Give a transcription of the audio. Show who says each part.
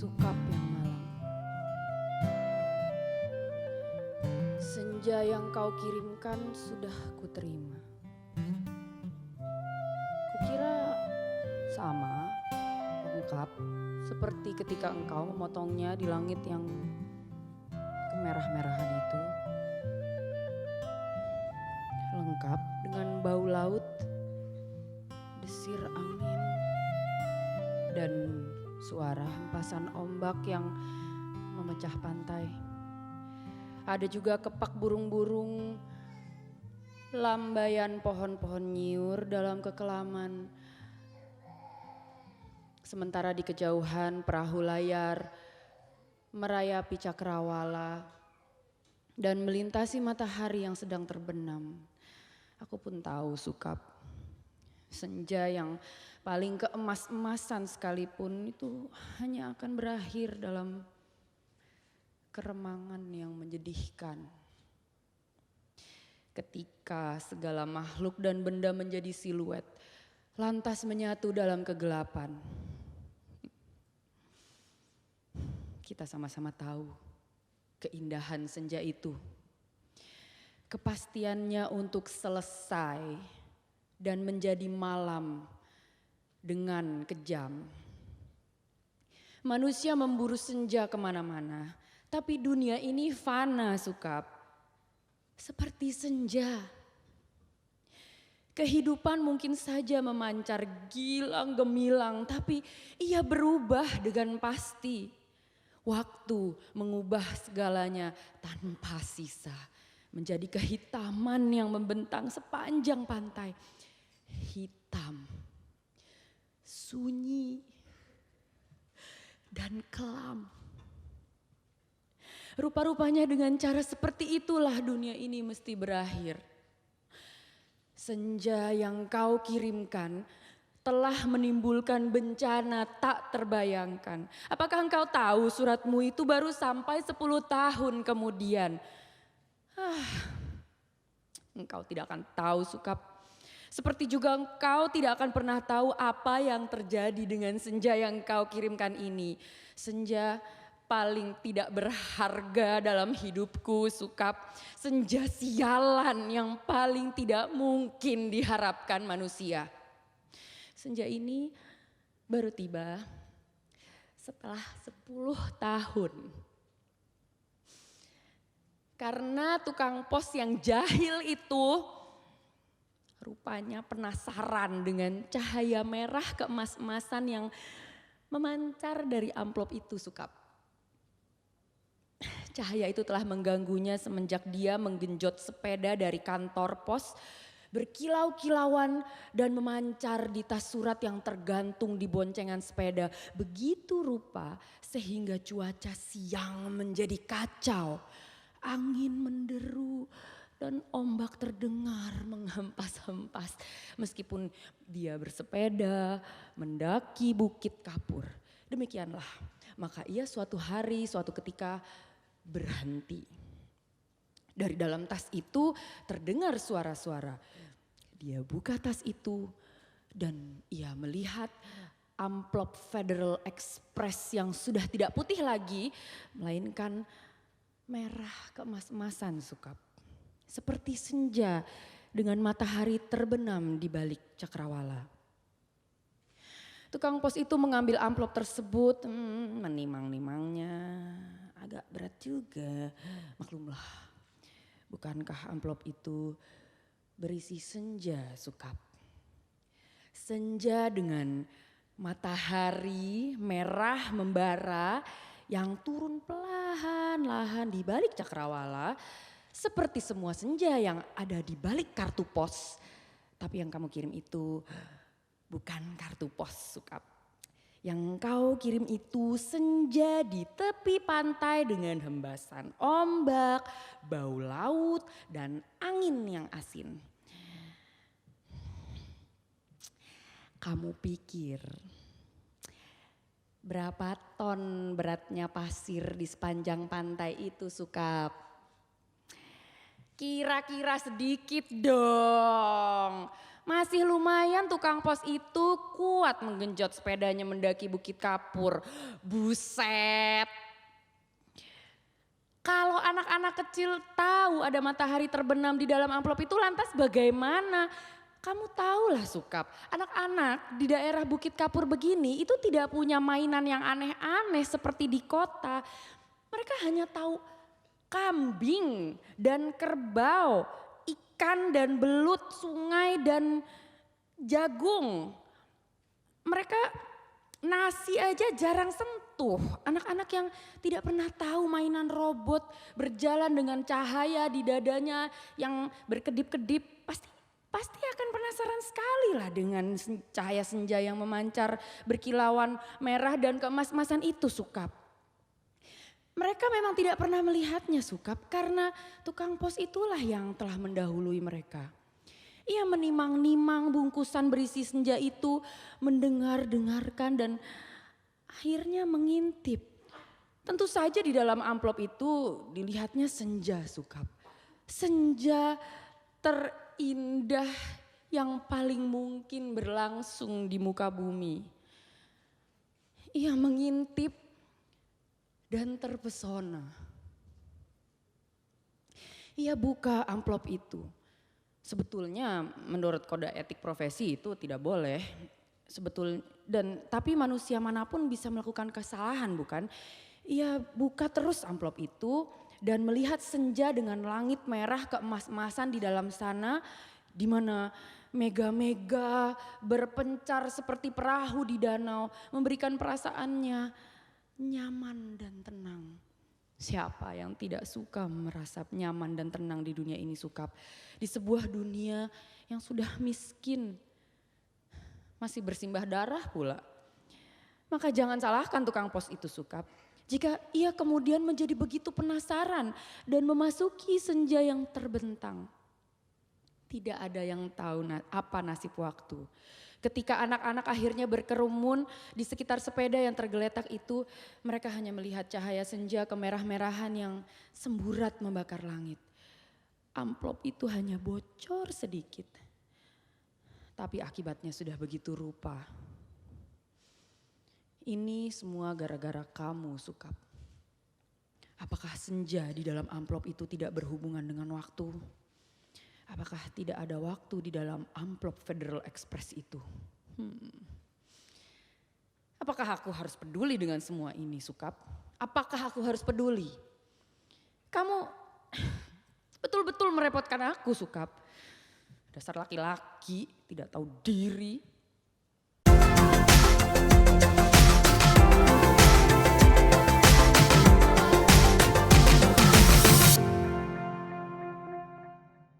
Speaker 1: Sukap yang malam. Senja yang kau kirimkan sudah kuterima. Kukira sama, lengkap, seperti ketika engkau memotongnya di langit yang kemerah-merahan itu. Lengkap dengan bau laut, desir angin, dan suara hempasan ombak yang memecah pantai. Ada juga kepak burung-burung, lambaian pohon-pohon nyiur dalam kekelaman. Sementara di kejauhan perahu layar merayapi cakrawala dan melintasi matahari yang sedang terbenam. Aku pun tahu Sukap, senja yang paling keemas-emasan sekalipun itu hanya akan berakhir dalam keremangan yang menyedihkan. Ketika segala makhluk dan benda menjadi siluet, lantas menyatu dalam kegelapan. Kita sama-sama tahu keindahan senja itu. Kepastiannya untuk selesai dan menjadi malam dengan kejam. Manusia memburu senja kemana-mana, tapi dunia ini fana Sukap. Seperti senja. Kehidupan mungkin saja memancar gilang gemilang, tapi ia berubah dengan pasti. Waktu mengubah segalanya tanpa sisa. Menjadi kehitaman yang membentang sepanjang pantai. Hitam, sunyi, dan kelam. Rupa-rupanya dengan cara seperti itulah dunia ini mesti berakhir. Senja yang kau kirimkan telah menimbulkan bencana tak terbayangkan. Apakah engkau tahu suratmu itu baru sampai 10 tahun kemudian? Engkau tidak akan tahu Sukap. Seperti juga engkau tidak akan pernah tahu apa yang terjadi dengan senja yang kau kirimkan ini. Senja paling tidak berharga dalam hidupku Sukap. Senja sialan yang paling tidak mungkin diharapkan manusia. Senja ini baru tiba setelah 10 tahun. Karena tukang pos yang jahil itu rupanya penasaran dengan cahaya merah keemas-emasan yang memancar dari amplop itu Sukap. Cahaya itu telah mengganggunya semenjak dia menggenjot sepeda dari kantor pos, berkilau-kilauan dan memancar di tas surat yang tergantung di boncengan sepeda. Begitu rupa sehingga cuaca siang menjadi kacau. Angin menderu dan ombak terdengar menghempas-hempas. Meskipun dia bersepeda mendaki Bukit Kapur. Demikianlah, maka ia suatu hari, suatu ketika berhenti. Dari dalam tas itu terdengar suara-suara. Dia buka tas itu dan ia melihat amplop Federal Express yang sudah tidak putih lagi, melainkan merah keemas-emasan Sukap. Seperti senja dengan matahari terbenam di balik cakrawala. Tukang pos itu mengambil amplop tersebut, menimang-nimangnya. Agak berat juga, maklumlah. Bukankah amplop itu berisi senja Sukap? Senja dengan matahari merah membara yang turun perlahan-lahan di balik cakrawala. Seperti semua senja yang ada di balik kartu pos. Tapi yang kamu kirim itu bukan kartu pos Sukap. Yang kau kirim itu senja di tepi pantai dengan hembasan ombak, bau laut, dan angin yang asin. Kamu pikir berapa ton beratnya pasir di sepanjang pantai itu Sukap? Kira-kira sedikit dong. Masih lumayan Kemudian tukang pos itu kuat menggenjot sepedanya mendaki Bukit Kapur. Buset. Kalau anak-anak kecil tahu ada matahari terbenam di dalam amplop itu lantas bagaimana? Kamu tahulah Sukap, anak-anak di daerah Bukit Kapur begini itu tidak punya mainan yang aneh-aneh seperti di kota. Mereka hanya tahu kambing dan kerbau, ikan dan belut, sungai dan jagung. Mereka nasi aja jarang sentuh. Anak-anak yang tidak pernah tahu mainan robot berjalan dengan cahaya di dadanya yang berkedip-kedip pasti akan penasaran sekali lah dengan cahaya senja yang memancar berkilauan merah dan keemas-emasan itu Sukap. Mereka memang tidak pernah melihatnya Sukap karena tukang pos itulah yang telah mendahului mereka. Ia menimang-nimang bungkusan berisi senja itu, mendengar-dengarkan dan akhirnya mengintip. Tentu saja di dalam amplop itu dilihatnya senja Sukap. Senja terindah yang paling mungkin berlangsung di muka bumi. Ia mengintip dan terpesona. Ia buka amplop itu. Sebetulnya menurut kode etik profesi itu tidak boleh. Tapi manusia manapun bisa melakukan kesalahan bukan? Ia buka terus amplop itu dan melihat senja dengan langit merah keemas-emasan di dalam sana, di mana mega-mega berpencar seperti perahu di danau, memberikan perasaannya nyaman dan tenang. Siapa yang tidak suka merasa nyaman dan tenang di dunia ini Sukap? Di sebuah dunia yang sudah miskin, masih bersimbah darah pula. Maka jangan salahkan tukang pos itu Sukap. Jika ia kemudian menjadi begitu penasaran dan memasuki senja yang terbentang. Tidak ada yang tahu apa nasib waktu. Ketika anak-anak akhirnya berkerumun di sekitar sepeda yang tergeletak itu, mereka hanya melihat cahaya senja kemerah-merahan yang semburat membakar langit. Amplop itu hanya bocor sedikit, tapi akibatnya sudah begitu rupa. Ini semua gara-gara kamu Sukap. Apakah senja di dalam amplop itu tidak berhubungan dengan waktu? Apakah tidak ada waktu di dalam amplop Federal Express itu? Apakah aku harus peduli dengan semua ini Sukap? Apakah aku harus peduli? Kamu betul-betul merepotkan aku Sukap. Dasar laki-laki tidak tahu diri.